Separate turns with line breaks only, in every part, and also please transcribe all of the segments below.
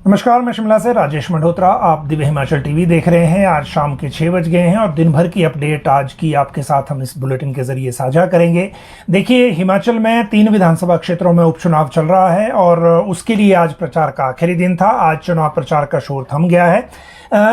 नमस्कार, मैं शिमला से राजेश मल्होत्रा। आप दिव्य हिमाचल टीवी देख रहे हैं। आज शाम के 6 बज गए हैं और दिन भर की अपडेट आज की आपके साथ हम इस बुलेटिन के जरिए साझा करेंगे। देखिए, हिमाचल में 3 विधानसभा क्षेत्रों में उपचुनाव चल रहा है और उसके लिए आज प्रचार का आखिरी दिन था। आज चुनाव प्रचार का शोर थम गया है।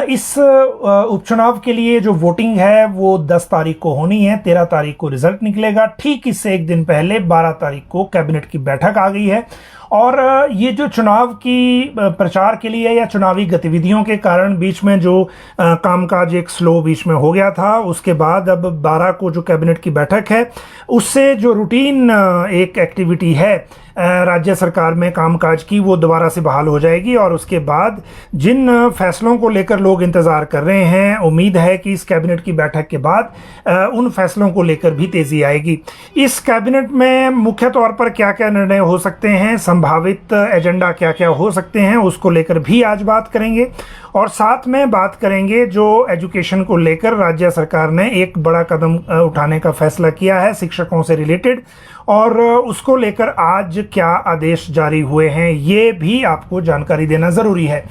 इस उपचुनाव के लिए जो वोटिंग है वो 10 तारीख को होनी है। 13 तारीख को रिजल्ट निकलेगा। ठीक इससे एक दिन पहले 12 तारीख को कैबिनेट की बैठक आ गई है और ये जो चुनाव की प्रचार के लिए या चुनावी गतिविधियों के कारण बीच में जो कामकाज एक स्लो बीच में हो गया था, उसके बाद अब 12 को जो कैबिनेट की बैठक है उससे जो रूटीन एक एक्टिविटी है राज्य सरकार में कामकाज की, वो दोबारा से बहाल हो जाएगी और उसके बाद जिन फैसलों को लेकर लोग इंतज़ार कर रहे हैं, उम्मीद है कि इस कैबिनेट की बैठक के बाद उन फैसलों को लेकर भी तेज़ी आएगी। इस कैबिनेट में मुख्य तौर पर क्या क्या निर्णय हो सकते हैं, संभावित एजेंडा क्या क्या हो सकते हैं, उसको लेकर भी आज बात करेंगे। और साथ में बात करेंगे जो एजुकेशन को लेकर राज्य सरकार ने एक बड़ा कदम उठाने का फैसला किया है शिक्षकों से रिलेटेड, और उसको लेकर आज क्या आदेश जारी हुए हैं ये भी आपको जानकारी देना ज़रूरी है।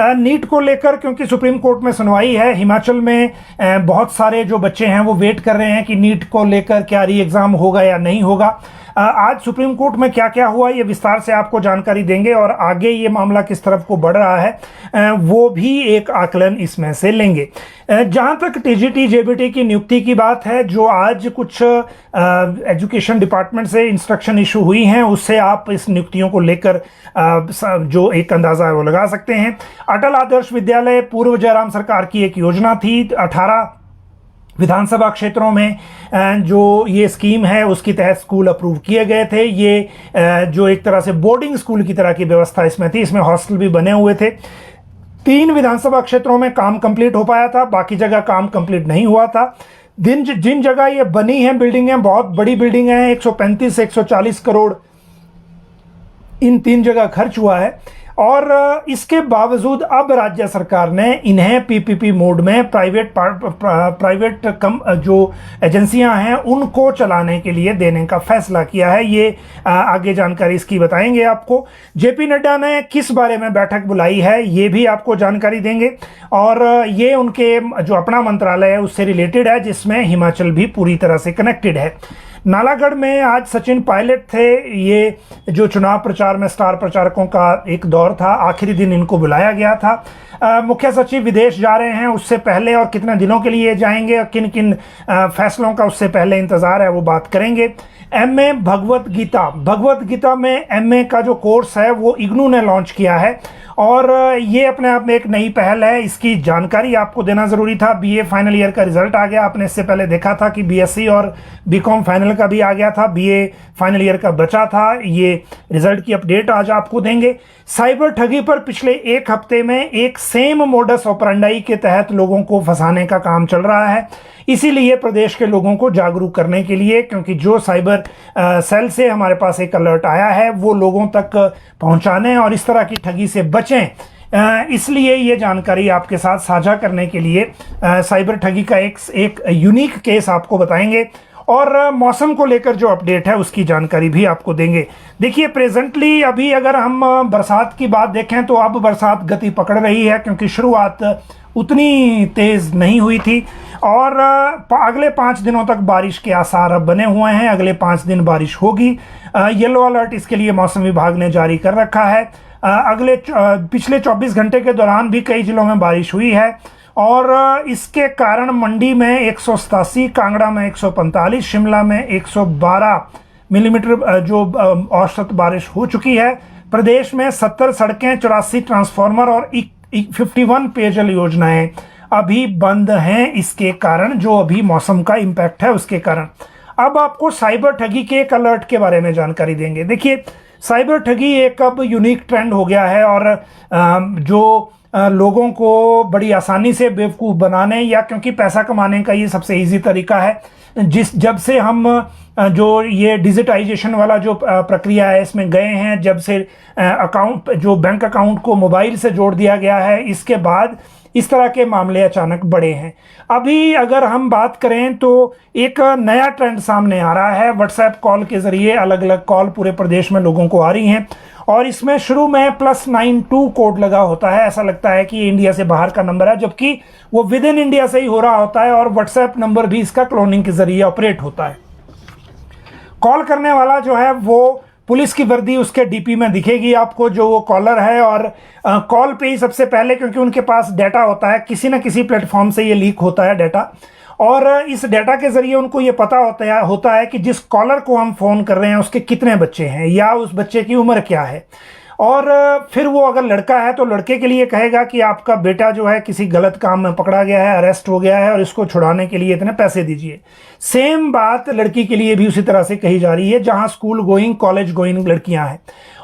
नीट को लेकर क्योंकि सुप्रीम कोर्ट में सुनवाई है, हिमाचल में बहुत सारे जो बच्चे हैं वो वेट कर रहे हैं कि नीट को लेकर क्या री एग्ज़ाम होगा या नहीं होगा। आज सुप्रीम कोर्ट में क्या क्या हुआ ये विस्तार से आपको जानकारी देंगे और आगे ये मामला किस तरफ को बढ़ रहा है वो भी एक आकलन इसमें से लेंगे। जहां तक टीजीटी जेबीटी की नियुक्ति की बात है, जो आज कुछ एजुकेशन डिपार्टमेंट से इंस्ट्रक्शन इशू हुई हैं, उससे आप इस नियुक्तियों को लेकर जो एक अंदाज़ा है वो लगा सकते हैं। अटल आदर्श विद्यालय पूर्व जयराम सरकार की एक योजना थी। 18 विधानसभा क्षेत्रों में जो ये स्कीम है उसके तहत स्कूल अप्रूव किए गए थे। ये जो एक तरह से बोर्डिंग स्कूल की तरह की व्यवस्था इसमें थी, इसमें हॉस्टल भी बने हुए थे। 3 विधानसभा क्षेत्रों में काम कंप्लीट हो पाया था, बाकी जगह काम कंप्लीट नहीं हुआ था। जिन जगह ये बनी हैं बिल्डिंगें, बहुत बड़ी बिल्डिंगें हैं, 135 से 140 करोड़ इन 3 जगह खर्च हुआ है। और इसके बावजूद अब राज्य सरकार ने इन्हें पीपीपी मोड में प्राइवेट जो एजेंसियां हैं उनको चलाने के लिए देने का फैसला किया है। ये आगे जानकारी इसकी बताएंगे आपको। जेपी नड्डा ने किस बारे में बैठक बुलाई है ये भी आपको जानकारी देंगे और ये उनके जो अपना मंत्रालय है उससे रिलेटेड है, जिसमें हिमाचल भी पूरी तरह से कनेक्टेड है। नालागढ़ में आज सचिन पायलट थे। ये जो चुनाव प्रचार में स्टार प्रचारकों का एक दौर था, आखिरी दिन इनको बुलाया गया था। मुख्य सचिव विदेश जा रहे हैं, उससे पहले और कितने दिनों के लिए जाएंगे और किन किन फैसलों का उससे पहले इंतज़ार है वो बात करेंगे। एमए भगवत गीता में एमए का जो कोर्स है वो इग्नू ने लॉन्च किया है और ये अपने आप में एक नई पहल है। इसकी जानकारी आपको देना ज़रूरी था। बीए फाइनल ईयर का रिजल्ट आ गया। आपने इससे पहले देखा था कि बीएससी और बीकॉम फाइनल का भी आ गया था, बीए फाइनल ईयर का बचा था। ये रिजल्ट की अपडेट आज आपको देंगे। साइबर ठगी पर पिछले एक हफ्ते में एक सेम मोडस ऑपरेंडाई के तहत लोगों को फंसाने का काम चल रहा है। इसीलिए प्रदेश के लोगों को जागरूक करने के लिए, क्योंकि जो साइबर सेल से हमारे पास एक अलर्ट आया है वो लोगों तक पहुंचाने और इस तरह की ठगी से बचें, इसलिए ये जानकारी आपके साथ साझा करने के लिए साइबर ठगी का एक यूनिक केस आपको बताएंगे और मौसम को लेकर जो अपडेट है उसकी जानकारी भी आपको देंगे। देखिए, प्रेजेंटली अभी अगर हम बरसात की बात देखें तो अब बरसात गति पकड़ रही है, क्योंकि शुरुआत उतनी तेज़ नहीं हुई थी और अगले 5 दिनों तक बारिश के आसार अब बने हुए हैं। अगले 5 दिन बारिश होगी। येलो अलर्ट इसके लिए मौसम विभाग ने जारी कर रखा है। पिछले 24 घंटे के दौरान भी कई जिलों में बारिश हुई है और इसके कारण मंडी में 187, कांगड़ा में 145, शिमला में 112 मिलीमीटर जो औसत बारिश हो चुकी है। प्रदेश में 70 सड़कें, 84 ट्रांसफार्मर और 51 पेयजल योजनाएं अभी बंद हैं, इसके कारण जो अभी मौसम का इम्पैक्ट है उसके कारण। अब आपको साइबर ठगी के एक अलर्ट के बारे में जानकारी देंगे। देखिए, साइबर ठगी एक अब यूनिक ट्रेंड हो गया है और जो लोगों को बड़ी आसानी से बेवकूफ़ बनाने या क्योंकि पैसा कमाने का ये सबसे इजी तरीका है। जब से हम जो ये डिजिटाइजेशन वाला जो प्रक्रिया है इसमें गए हैं, जब से अकाउंट जो बैंक अकाउंट को मोबाइल से जोड़ दिया गया है, इसके बाद इस तरह के मामले अचानक बढ़े हैं। अभी अगर हम बात करें तो एक नया ट्रेंड सामने आ रहा है। व्हाट्सएप कॉल के ज़रिए अलग अलग कॉल पूरे प्रदेश में लोगों को आ रही हैं और इसमें शुरू में +92 कोड लगा होता है। ऐसा लगता है कि इंडिया से बाहर का नंबर है, जबकि वो विद इन इंडिया से ही हो रहा होता है और व्हाट्सएप नंबर भी इसका क्लोनिंग के जरिए ऑपरेट होता है। कॉल करने वाला जो है वो पुलिस की वर्दी उसके डीपी में दिखेगी आपको, जो वो कॉलर है, और कॉल पे ही सबसे पहले, क्योंकि उनके पास डाटा होता है, किसी न किसी प्लेटफॉर्म से ये लीक होता है डाटा, और इस डाटा के जरिए उनको ये पता होता है कि जिस कॉलर को हम फ़ोन कर रहे हैं उसके कितने बच्चे हैं या उस बच्चे की उम्र क्या है। और फिर वो अगर लड़का है तो लड़के के लिए कहेगा कि आपका बेटा जो है किसी गलत काम में पकड़ा गया है, अरेस्ट हो गया है, और इसको छुड़ाने के लिए इतने पैसे दीजिए। सेम बात लड़की के लिए भी उसी तरह से कही जा रही है, जहां स्कूल गोइंग, कॉलेज गोइंग लड़कियां हैं,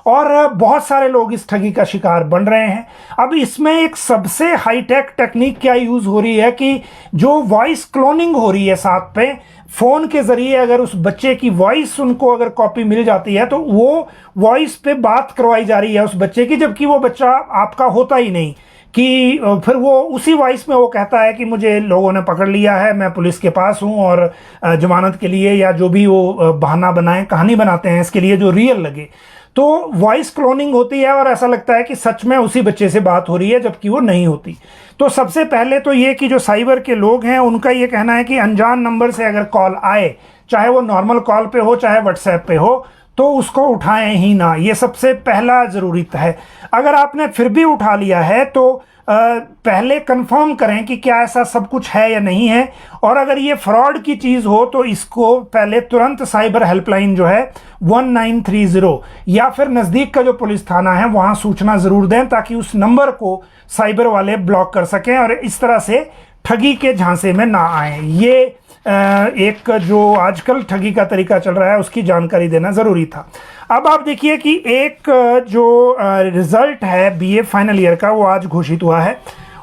और बहुत सारे लोग इस ठगी का शिकार बन रहे हैं। अब इसमें एक सबसे हाईटेक टेक्निक क्या यूज़ हो रही है कि जो वॉइस क्लोनिंग हो रही है, साथ पे फ़ोन के ज़रिए अगर उस बच्चे की वॉइस उनको अगर कॉपी मिल जाती है तो वो वॉइस पे बात करवाई जा रही है उस बच्चे की, जबकि वो बच्चा आपका होता ही नहीं, कि फिर वो उसी वॉइस में वो कहता है कि मुझे लोगों ने पकड़ लिया है, मैं पुलिस के पास हूँ, और जमानत के लिए या जो भी वो बहाना बनाए, कहानी बनाते हैं इसके लिए जो रियल लगे, तो वॉइस क्लोनिंग होती है और ऐसा लगता है कि सच में उसी बच्चे से बात हो रही है, जबकि वो नहीं होती। तो सबसे पहले तो ये कि जो साइबर के लोग हैं उनका ये कहना है कि अनजान नंबर से अगर कॉल आए, चाहे वो नॉर्मल कॉल पे हो चाहे व्हाट्सएप पे हो, तो उसको उठाएं ही ना। ये सबसे पहला ज़रूरी है। अगर आपने फिर भी उठा लिया है तो पहले कंफर्म करें कि क्या ऐसा सब कुछ है या नहीं है, और अगर ये फ्रॉड की चीज़ हो तो इसको पहले तुरंत साइबर हेल्पलाइन जो है 1930 या फिर नज़दीक का जो पुलिस थाना है वहाँ सूचना ज़रूर दें, ताकि उस नंबर को साइबर वाले ब्लॉक कर सकें और इस तरह से ठगी के झांसे में ना आए। ये एक जो आजकल ठगी का तरीका चल रहा है उसकी जानकारी देना ज़रूरी था। अब आप देखिए कि एक जो रिज़ल्ट है बीए फाइनल ईयर का वो आज घोषित हुआ है,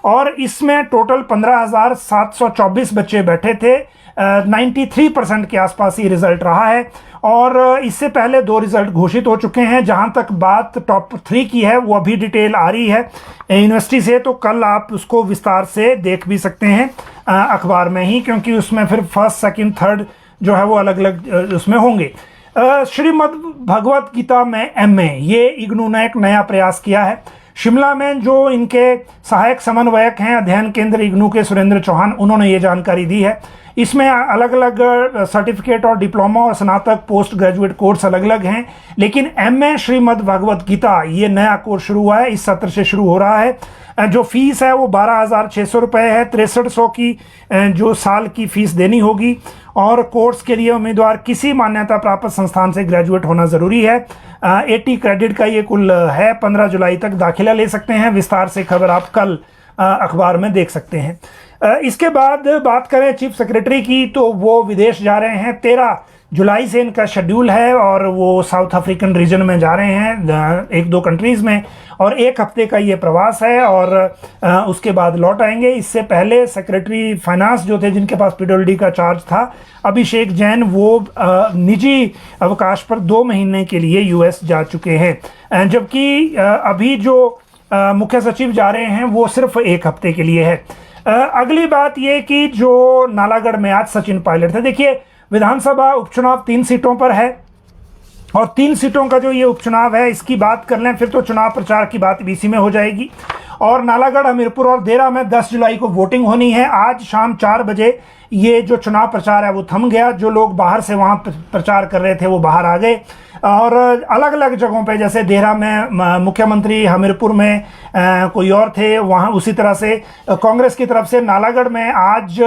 और इसमें टोटल 15,724 बच्चे बैठे थे। 93% के आसपास ये रिज़ल्ट रहा है, और इससे पहले 2 रिज़ल्ट घोषित हो चुके हैं। जहां तक बात टॉप 3 की है वो अभी डिटेल आ रही है यूनिवर्सिटी से, तो कल आप उसको विस्तार से देख भी सकते हैं अखबार में ही, क्योंकि उसमें फिर फर्स्ट सेकंड थर्ड जो है वो अलग अलग उसमें होंगे। श्रीमद् भगवत गीता में MA ये इग्नू ने एक नया प्रयास किया है। शिमला में जो इनके सहायक समन्वयक हैं अध्ययन केंद्र इग्नू के सुरेंद्र चौहान, उन्होंने ये जानकारी दी है। इसमें अलग अलग सर्टिफिकेट और डिप्लोमा और स्नातक पोस्ट ग्रेजुएट कोर्स अलग अलग हैं, लेकिन MA श्रीमद् भगवत गीता ये नया कोर्स शुरू हुआ है, इस सत्र से शुरू हो रहा है। जो फीस है वो 12,600 रुपये है। 6300 की जो साल की फीस देनी होगी, और कोर्स के लिए उम्मीदवार किसी मान्यता प्राप्त संस्थान से ग्रेजुएट होना ज़रूरी है। 80 क्रेडिट का ये कुल है। 15 जुलाई तक दाखिला ले सकते हैं। विस्तार से खबर आप कल अखबार में देख सकते हैं। इसके बाद बात करें चीफ सेक्रेटरी की, तो वो विदेश जा रहे हैं। 13 जुलाई से इनका शेड्यूल है और वो साउथ अफ्रीकन रीजन में जा रहे हैं 1-2 कंट्रीज़ में, और 1 हफ्ते का ये प्रवास है, और उसके बाद लौट आएंगे। इससे पहले सेक्रेटरी फाइनेंस जो थे जिनके पास PWD का चार्ज था, अभिषेक जैन, वो निजी अवकाश पर 2 महीने के लिए US जा चुके हैं, जबकि अभी जो मुख्य सचिव जा रहे हैं वो सिर्फ 1 हफ्ते के लिए है। अगली बात ये कि जो नालागढ़ में आज सचिन पायलट थे। देखिए, विधानसभा उपचुनाव 3 सीटों पर है, और 3 सीटों का जो ये उपचुनाव है इसकी बात कर लें फिर तो चुनाव प्रचार की बात भी इसी में हो जाएगी। और नालागढ़, हमीरपुर और देरा में 10 जुलाई को वोटिंग होनी है। आज शाम 4 बजे ये जो चुनाव प्रचार है वो थम गया। जो लोग बाहर से वहाँ प्रचार कर रहे थे वो बाहर आ गए, और अलग अलग जगहों पे, जैसे देहरा में मुख्यमंत्री, हमीरपुर में कोई और थे, वहाँ उसी तरह से कांग्रेस की तरफ से नालागढ़ में आज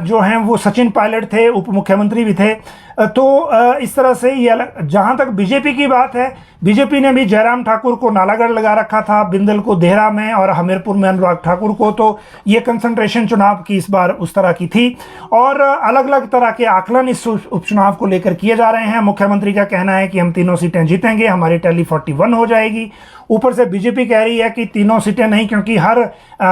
जो हैं वो सचिन पायलट थे, उप मुख्यमंत्री भी थे। तो इस तरह से ये अलग। जहाँ तक बीजेपी की बात है, बीजेपी ने भी जयराम ठाकुर को नालागढ़ लगा रखा था, बिंदल को देहरा में, और हमीरपुर में अनुराग ठाकुर को। तो ये कंसंट्रेशन चुनाव की इस बार उस तरह की थी, और अलग अलग तरह के आकलन इस उपचुनाव को लेकर किए जा रहे हैं। मुख्यमंत्री का कहना है कि हम 3 सीटें जीतेंगे, हमारी टैली 41 हो जाएगी। ऊपर से बीजेपी कह रही है कि 3 सीटें नहीं, क्योंकि हर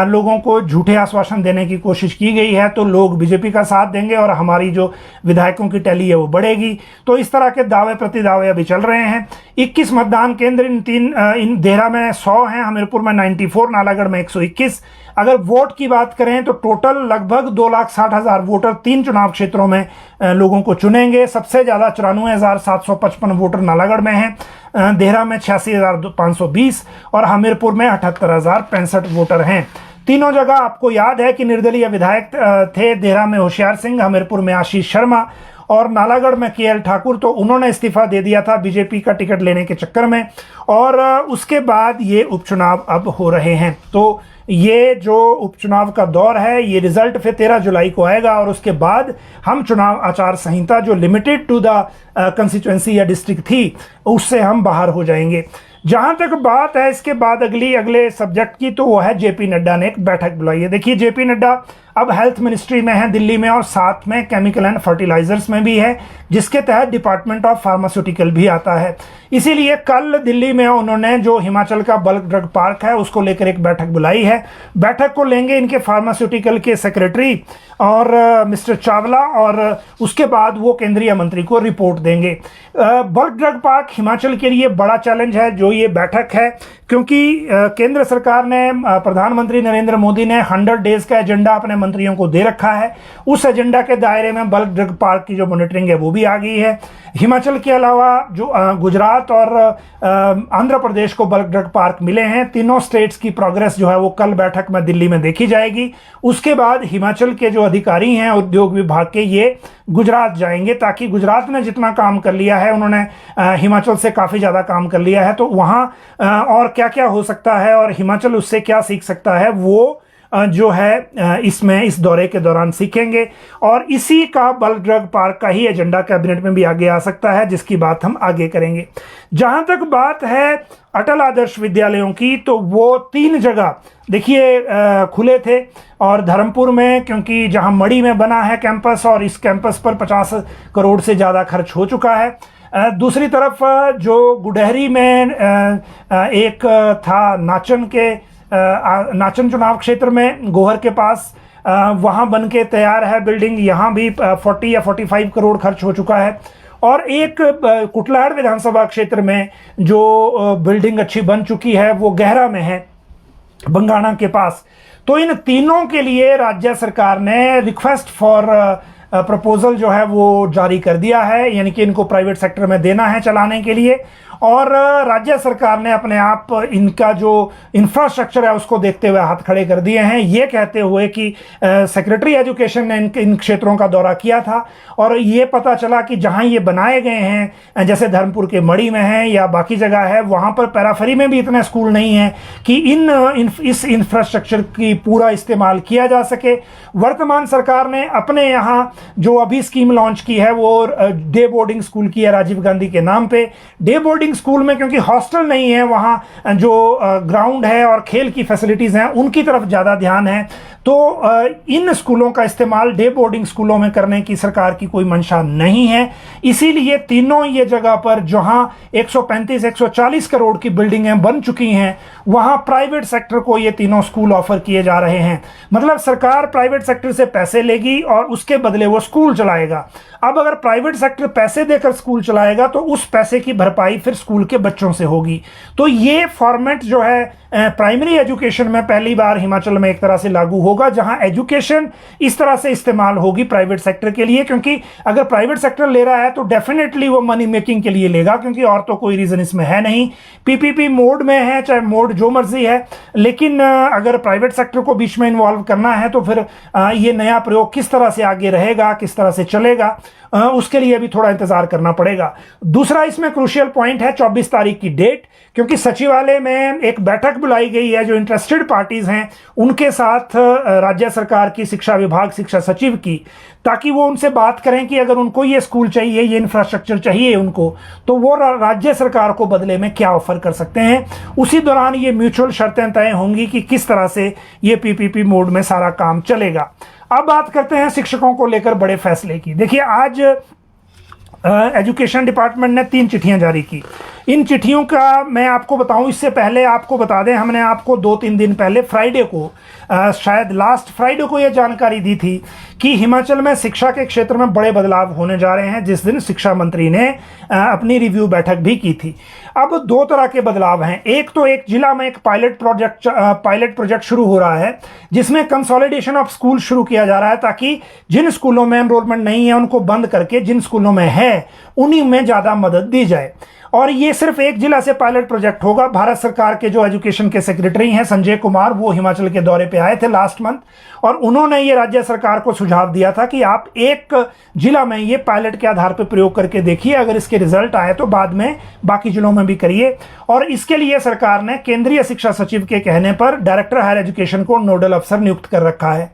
लोगों को झूठे आश्वासन देने की कोशिश की गई है, तो लोग बीजेपी का साथ देंगे और हमारी जो विधायकों की टैली है वो बढ़ेगी। तो इस तरह के दावे प्रति दावे अभी चल रहे हैं। 21 मतदान केंद्र इन देहरा में 100 हैं, हमीरपुर में 94, नालागढ़ में 121। अगर वोट की बात करें तो टोटल लगभग 2,60,000 वोटर 3 चुनाव क्षेत्रों में लोगों को चुनेंगे। सबसे ज़्यादा 94,755 वोटर नालागढ़ में हैं। देहरा में 86,520 और हमीरपुर में 78,065 वोटर हैं। तीनों जगह आपको याद है कि निर्दलीय विधायक थे। देहरा में होशियार सिंह, हमीरपुर में आशीष शर्मा और नालागढ़ में केएल ठाकुर, तो उन्होंने इस्तीफा दे दिया था बीजेपी का टिकट लेने के चक्कर में। और उसके बाद ये उपचुनाव अब हो रहे हैं। तो ये जो उपचुनाव का दौर है, ये रिजल्ट फिर 13 जुलाई को आएगा और उसके बाद हम चुनाव आचार संहिता जो लिमिटेड टू द कंस्टिट्यूएंसी या डिस्ट्रिक्ट थी, उससे हम बाहर हो जाएंगे। जहां तक बात है इसके बाद अगले सब्जेक्ट की, तो वो है जेपी नड्डा ने एक बैठक बुलाई है। देखिए, जेपी नड्डा अब हेल्थ मिनिस्ट्री में है दिल्ली में, और साथ में केमिकल एंड फर्टिलाइजर्स में भी है, जिसके तहत डिपार्टमेंट ऑफ फार्मास्यूटिकल भी आता है। इसीलिए कल दिल्ली में उन्होंने जो हिमाचल का बल्क ड्रग पार्क है उसको लेकर एक बैठक बुलाई है। बैठक को लेंगे इनके फार्मास्यूटिकल के सेक्रेटरी और मिस्टर चावला, और उसके बाद वो केंद्रीय मंत्री को रिपोर्ट देंगे। बल्क ड्रग पार्क हिमाचल के लिए बड़ा चैलेंज है जो ये बैठक है, क्योंकि केंद्र सरकार ने, प्रधानमंत्री नरेंद्र मोदी ने 100 डेज का एजेंडा अपने मंत्रियों को दे रखा है। उस एजेंडा के दायरे में बल्क ड्रग पार्क की जो मॉनिटरिंग है वो भी आ गई है। हिमाचल के अलावा जो गुजरात और आंध्र प्रदेश को बल्क ड्रग पार्क मिले हैं। तीनों स्टेट्स की प्रोग्रेस जो है वो कल बैठक में दिल्ली में देखी जाएगी। उसके बाद हिमाचल के जो अधिकारी हैं उद्योग विभाग के, ये गुजरात जाएंगे, ताकि गुजरात ने जितना काम कर लिया है, उन्होंने हिमाचल से काफ़ी ज़्यादा काम कर लिया है, तो वहाँ और क्या क्या हो सकता है और हिमाचल उससे क्या सीख सकता है, वो जो है इसमें इस दौरे के दौरान सीखेंगे। और इसी का बल्क ड्रग पार्क का ही एजेंडा कैबिनेट में भी आगे आ सकता है, जिसकी बात हम आगे करेंगे। जहां तक बात है अटल आदर्श विद्यालयों की, तो वो 3 जगह देखिए खुले थे, और धर्मपुर में, क्योंकि जहां मड़ी में बना है कैंपस, और इस कैंपस पर 50 करोड़ से ज़्यादा खर्च हो चुका है। दूसरी तरफ जो गुडहरी में एक था नाचन चुनाव क्षेत्र में गोहर के पास, वहाँ बन के तैयार है बिल्डिंग, यहाँ भी 40 या 45 करोड़ खर्च हो चुका है। और एक कुटलाड़ विधानसभा क्षेत्र में जो बिल्डिंग अच्छी बन चुकी है वो गहरा में है, बंगाणा के पास। तो इन तीनों के लिए राज्य सरकार ने रिक्वेस्ट फॉर प्रपोजल जो है वो जारी कर दिया है, यानी कि इनको प्राइवेट सेक्टर में देना है चलाने के लिए। और राज्य सरकार ने अपने आप इनका जो इंफ्रास्ट्रक्चर है उसको देखते हुए हाथ खड़े कर दिए हैं, ये कहते हुए कि सेक्रेटरी एजुकेशन ने इन क्षेत्रों का दौरा किया था और ये पता चला कि जहां ये बनाए गए हैं, जैसे धर्मपुर के मड़ी में है या बाकी जगह है, वहां पर पैराफरी में भी इतने स्कूल नहीं है कि इस इंफ्रास्ट्रक्चर की पूरा इस्तेमाल किया जा सके। वर्तमान सरकार ने अपने यहाँ जो अभी स्कीम लॉन्च की है वो डे बोर्डिंग स्कूल की है, राजीव गांधी के नाम पे। डे बोर्डिंग स्कूल में क्योंकि हॉस्टल नहीं है, वहां जो ग्राउंड है और खेल की फैसिलिटीज हैं उनकी तरफ ज्यादा ध्यान है, तो इन स्कूलों का इस्तेमाल डे बोर्डिंग स्कूलों में करने की सरकार की कोई मंशा नहीं है। इसीलिए तीनों ये जगह पर जहां 135-140 करोड़ की बिल्डिंगें बन चुकी हैं, वहां प्राइवेट सेक्टर को ये तीनों स्कूल ऑफर किए जा रहे हैं। मतलब सरकार प्राइवेट सेक्टर से पैसे लेगी और उसके बदले वो स्कूल चलाएगा। अब अगर प्राइवेट सेक्टर पैसे देकर स्कूल चलाएगा तो उस पैसे की भरपाई फिर स्कूल के बच्चों से होगी। तो ये फॉर्मेट जो है प्राइमरी एजुकेशन में पहली बार हिमाचल में एक तरह से लागू होगा, जहां एजुकेशन इस तरह से इस्तेमाल होगी प्राइवेट सेक्टर के लिए, क्योंकि अगर प्राइवेट सेक्टर ले रहा है तो डेफिनेटली वो मनी मेकिंग के लिए लेगा, क्योंकि और तो कोई रीजन इसमें है नहीं। पीपीपी मोड में है, चाहे मोड जो मर्जी है, लेकिन अगर प्राइवेट सेक्टर को बीच में इन्वॉल्व करना है तो फिर ये नया प्रयोग किस तरह से आगे रहेगा, किस तरह से चलेगा, उसके लिए भी थोड़ा इंतजार करना पड़ेगा। दूसरा इसमें क्रूशियल पॉइंट है 24 तारीख की डेट, क्योंकि सचिवालय में एक बैठक बुलाई गई है जो इंटरेस्टेड पार्टीज हैं उनके साथ, राज्य सरकार की शिक्षा विभाग, शिक्षा सचिव की, ताकि वो उनसे बात करें कि अगर उनको ये स्कूल चाहिए, ये इंफ्रास्ट्रक्चर चाहिए उनको, तो वो राज्य सरकार को बदले में क्या ऑफर कर सकते हैं। उसी दौरान ये म्यूचुअल शर्तें तय होंगी कि किस तरह से ये पीपीपी मोड में सारा काम चलेगा। अब बात करते हैं शिक्षकों को लेकर बड़े फैसले की। देखिए, आज एजुकेशन डिपार्टमेंट ने 3 चिट्ठियां जारी की। इन चिट्ठियों का मैं आपको बताऊं, इससे पहले आपको बता दें, हमने आपको 2-3 दिन पहले फ्राइडे को, शायद लास्ट फ्राइडे को यह जानकारी दी थी कि हिमाचल में शिक्षा के क्षेत्र में बड़े बदलाव होने जा रहे हैं, जिस दिन शिक्षा मंत्री ने अपनी रिव्यू बैठक भी की थी। अब 2 तरह के बदलाव हैं। एक तो एक जिला में एक पायलट प्रोजेक्ट शुरू हो रहा है, जिसमें कंसोलिडेशन ऑफ स्कूल शुरू किया जा रहा है, ताकि जिन स्कूलों में एनरोलमेंट नहीं है उनको बंद करके जिन स्कूलों में है है उन्हीं में ज़्यादा मदद दी जाए। और ये सिर्फ एक जिला से पायलट प्रोजेक्ट होगा। भारत सरकार के जो एजुकेशन के सेक्रेटरी हैं संजय कुमार, वो हिमाचल के दौरे पे आए थे लास्ट मंथ, और उन्होंने ये राज्य सरकार को सुझाव दिया था कि आप एक जिला में ये पायलट के आधार पर प्रयोग करके देखिए, अगर इसके रिजल्ट आए तो बाद में बाकी जिलों में भी करिए। और इसके लिए सरकार ने केंद्रीय शिक्षा सचिव के कहने पर डायरेक्टर हायर एजुकेशन को नोडल अफसर नियुक्त कर रखा है।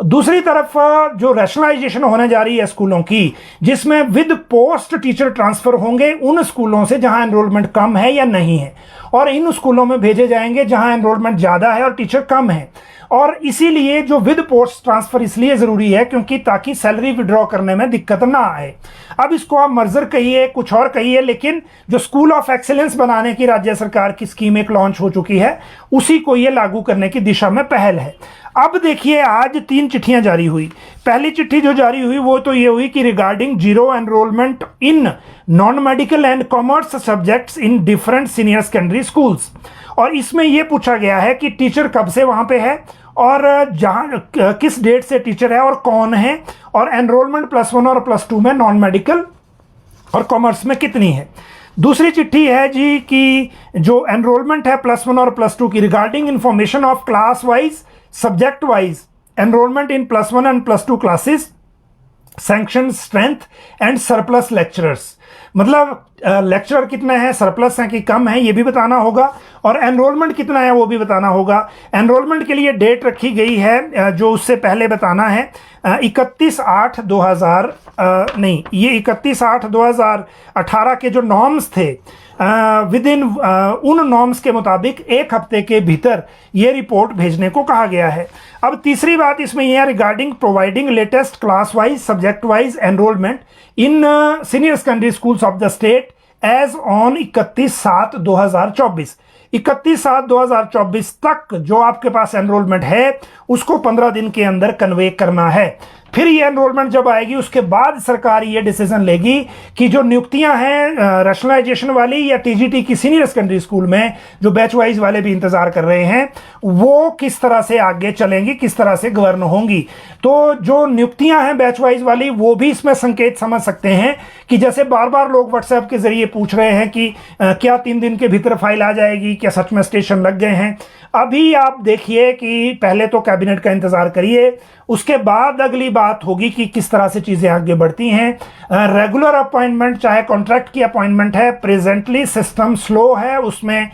दूसरी तरफ जो रैशनलाइजेशन होने जा रही है स्कूलों की, जिसमें विद पोस्ट टीचर ट्रांसफर होंगे उन स्कूलों से जहां एनरोलमेंट कम है या नहीं है, और इन स्कूलों में भेजे जाएंगे जहां एनरोलमेंट ज़्यादा है और टीचर कम है। और इसीलिए जो विद पोस्ट ट्रांसफर इसलिए ज़रूरी है क्योंकि ताकि सैलरी विड्रॉ करने में दिक्कत ना आए। अब इसको आप मर्जर कहिए, कुछ और कहिए, लेकिन जो स्कूल ऑफ एक्सीलेंस बनाने की राज्य सरकार की स्कीम एक लॉन्च हो चुकी है, उसी को ये लागू करने की दिशा में पहल है। अब देखिए, आज 3 चिट्ठियां जारी हुई। पहली चिट्ठी जो जारी हुई वो तो ये हुई कि regarding zero enrolment in non medical and commerce subjects in different senior secondary schools, और इसमें यह पूछा गया है कि टीचर कब से वहां पे है और जहां किस डेट से टीचर है और कौन है, और एनरोलमेंट +1 और +2 में नॉन मेडिकल और कॉमर्स में कितनी है। दूसरी चिट्ठी है जी कि जो एनरोलमेंट है +1 और +2 की, regarding information of class wise subject wise enrolment in +1 and +2 classes, sanction strength and surplus lecturers, मतलब लेक्चरर कितने हैं, सरप्लस हैं कि कम है, ये भी बताना होगा, और एनरोलमेंट कितना है वो भी बताना होगा। एनरोलमेंट के लिए डेट रखी गई है जो उससे पहले बताना है 31/8/2018 के जो नॉर्म्स थे, विद इन उन नॉर्म्स के मुताबिक 1 हफ्ते के भीतर ये रिपोर्ट भेजने को कहा गया है। अब तीसरी बात इसमें यह है, regarding providing latest class wise subject wise enrolment in senior secondary schools of the state as on 31/7/2024। 31/7/2024 तक जो आपके पास एनरोलमेंट है उसको 15 दिन के अंदर कन्वे करना है। फिर ये एनरोलमेंट जब आएगी उसके बाद सरकार ये डिसीजन लेगी कि जो नियुक्तियां हैं रैशनलाइजेशन वाली या टीजीटी की सीनियर सेकेंडरी स्कूल में, जो बैच वाइज वाले भी इंतजार कर रहे हैं, वो किस तरह से आगे चलेंगी, किस तरह से गवर्न होंगी। तो जो नियुक्तियां हैं बैच वाइज वाली, वो भी इसमें संकेत समझ सकते हैं कि जैसे बार बार लोग व्हाट्सएप के जरिए पूछ रहे हैं कि क्या 3 दिन के भीतर फाइल आ जाएगी, क्या सच में स्टेशन लग गए हैं। अभी आप देखिए कि पहले तो कैबिनेट का इंतजार करिए, उसके बाद अगली बात होगी कि किस तरह से चीजें आगे बढ़ती हैं। रेगुलर अपॉइंटमेंट चाहे कॉन्ट्रैक्ट की अपॉइंटमेंट है, प्रेजेंटली सिस्टम स्लो है, उसमें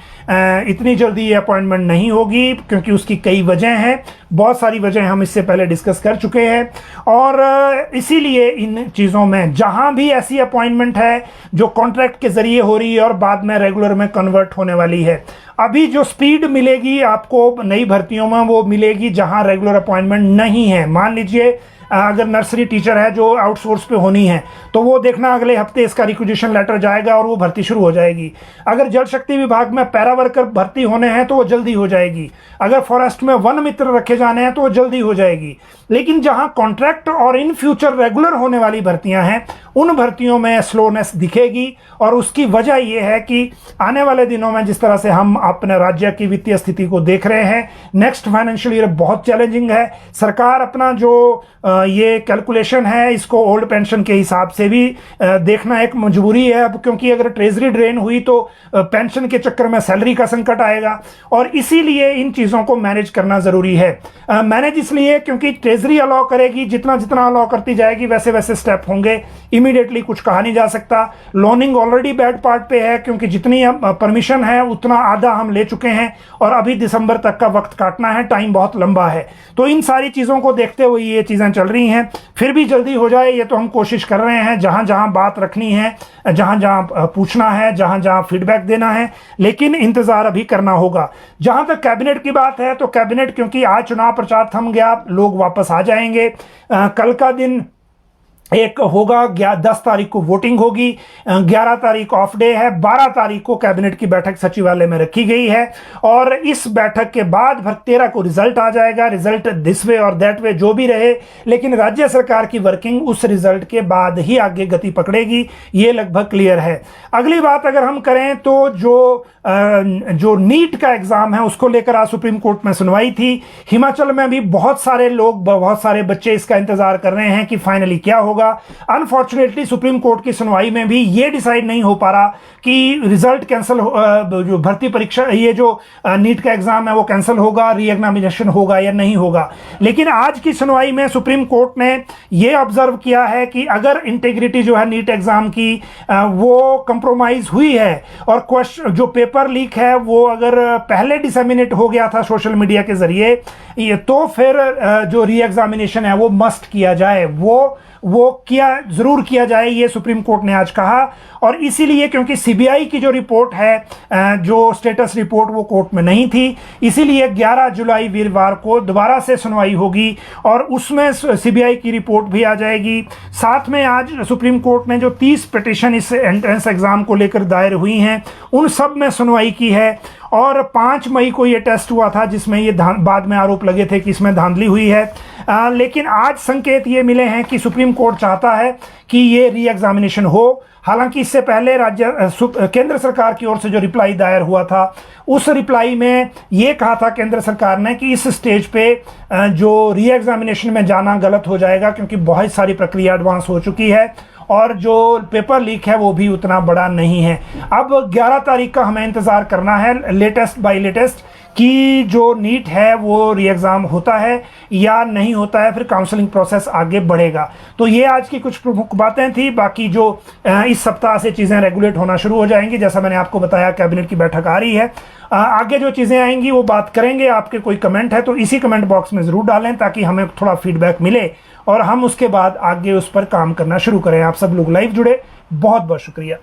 इतनी जल्दी ये अपॉइंटमेंट नहीं होगी क्योंकि उसकी कई वजह हैं, बहुत सारी वजह हम इससे पहले डिस्कस कर चुके हैं। और इसीलिए इन चीज़ों में जहां भी ऐसी अपॉइंटमेंट है जो कॉन्ट्रैक्ट के जरिए हो रही है और बाद में रेगुलर में कन्वर्ट होने वाली है, अभी जो स्पीड मिलेगी आपको नई भर्तियों में वो मिलेगी जहां रेगुलर अपॉइंटमेंट नहीं है। मान लीजिए अगर नर्सरी टीचर है जो आउटसोर्स पे होनी है, तो वो देखना अगले हफ्ते इसका रिक्विजिशन लेटर जाएगा और वो भर्ती शुरू हो जाएगी। अगर जल शक्ति विभाग में पैरा वर्कर भर्ती होने हैं तो वो जल्दी हो जाएगी। अगर फॉरेस्ट में वन मित्र रखे जाने हैं तो वो जल्दी हो जाएगी। लेकिन जहां कॉन्ट्रैक्ट और इन फ्यूचर रेगुलर होने वाली भर्तियां हैं, उन भर्तियों में स्लोनेस दिखेगी। और उसकी वजह यह है कि आने वाले दिनों में जिस तरह से हम अपने राज्य की वित्तीय स्थिति को देख रहे हैं, नेक्स्ट फाइनेंशियल ईयर बहुत चैलेंजिंग है। सरकार अपना जो ये कैलकुलेशन है इसको ओल्ड पेंशन के हिसाब से भी देखना एक मजबूरी है अब, क्योंकि अगर ट्रेजरी ड्रेन हुई तो पेंशन के चक्कर में सैलरी का संकट आएगा, और इसीलिए इन चीज़ों को मैनेज करना ज़रूरी है। मैनेज इसलिए क्योंकि ट्रेजरी अलाउ करेगी, जितना जितना अलाउ करती जाएगी वैसे वैसे स्टेप होंगे, इमीडिएटली कुछ कहा नहीं जा सकता। लोनिंग ऑलरेडी बैड पार्ट पे है क्योंकि जितनी परमिशन है उतना आधा हम ले चुके हैं और अभी दिसंबर तक का वक्त काटना है, टाइम बहुत लंबा है। तो इन सारी चीज़ों को देखते हुए ये चीज़ें चल रही हैं। फिर भी जल्दी हो जाए ये तो हम कोशिश कर रहे हैं, जहां जहां बात रखनी है, जहां जहां पूछना है, जहां जहां फीडबैक देना है, लेकिन इंतजार अभी करना होगा। जहां तक कैबिनेट की बात है तो कैबिनेट, क्योंकि आज चुनाव प्रचार थम गया, लोग वापस आ जाएंगे। कल का दिन एक होगा, 10 तारीख को वोटिंग होगी, 11 तारीख ऑफ डे है, 12 तारीख को कैबिनेट की बैठक सचिवालय में रखी गई है। और इस बैठक के बाद 13 को रिजल्ट आ जाएगा। रिजल्ट दिस वे और दैट वे जो भी रहे, लेकिन राज्य सरकार की वर्किंग उस रिजल्ट के बाद ही आगे गति पकड़ेगी, ये लगभग क्लियर है। अगली बात अगर हम करें तो जो जो नीट का एग्जाम है उसको लेकर आज सुप्रीम कोर्ट में सुनवाई थी। हिमाचल में भी बहुत सारे लोग, बहुत सारे बच्चे इसका इंतजार कर रहे हैं कि फाइनली क्या होगा। अनफॉर्चुनेटली सुप्रीम कोर्ट की सुनवाई में भी ये डिसाइड नहीं हो पा रहा कि रिजल्ट कैंसिल, जो भर्ती परीक्षा, ये जो नीट का एग्जाम है वो कैंसिल होगा, री एग्जामिनेशन होगा या नहीं होगा। लेकिन आज की सुनवाई में सुप्रीम कोर्ट ने ये ऑब्जर्व किया है कि अगर इंटीग्रिटी जो है नीट एग्जाम की वो कंप्रोमाइज हुई है और क्वेश्चन जो पेपर लीक है वो अगर पहले डिसेमिनेट हो गया था सोशल मीडिया के जरिए, ये तो फिर जो री एग्जामिनेशन है वो मस्ट किया जाए, वो किया जरूर किया जाए, ये सुप्रीम कोर्ट ने आज कहा। और इसीलिए क्योंकि सीबीआई की जो रिपोर्ट है, जो स्टेटस रिपोर्ट, वो कोर्ट में नहीं थी, इसीलिए 11 जुलाई वीरवार को दोबारा से सुनवाई होगी और उसमें सीबीआई की रिपोर्ट भी आ जाएगी। साथ में आज सुप्रीम कोर्ट ने जो 30 पिटीशन इस एंट्रेंस एग्जाम को लेकर दायर हुई हैं उन सब में सुनवाई की है। और 5 मई को ये टेस्ट हुआ था जिसमें ये बाद में आरोप लगे थे कि इसमें धांधली हुई है। लेकिन आज संकेत ये मिले हैं कि सुप्रीम कोर्ट चाहता है कि ये री एग्जामिनेशन हो। हालांकि इससे पहले केंद्र सरकार की ओर से जो रिप्लाई दायर हुआ था उस रिप्लाई में ये कहा था केंद्र सरकार ने कि इस स्टेज पे जो री एग्जामिनेशन में जाना गलत हो जाएगा क्योंकि बहुत सारी प्रक्रिया एडवांस हो चुकी है और जो पेपर लीक है वो भी उतना बड़ा नहीं है। अब 11 तारीख का हमें इंतज़ार करना है लेटेस्ट बाय लेटेस्ट कि जो नीट है वो री एग्ज़ाम होता है या नहीं होता है, फिर काउंसलिंग प्रोसेस आगे बढ़ेगा। तो ये आज की कुछ प्रमुख बातें थी। बाकी जो इस सप्ताह से चीज़ें रेगुलेट होना शुरू हो जाएंगी, जैसा मैंने आपको बताया कैबिनेट की बैठक आ रही है, आगे जो चीज़ें आएंगी वो बात करेंगे। आपके कोई कमेंट है तो इसी कमेंट बॉक्स में ज़रूर डालें ताकि हमें थोड़ा फीडबैक मिले और हम उसके बाद आगे उस पर काम करना शुरू करें। आप सब लोग लाइव जुड़े, बहुत बहुत शुक्रिया।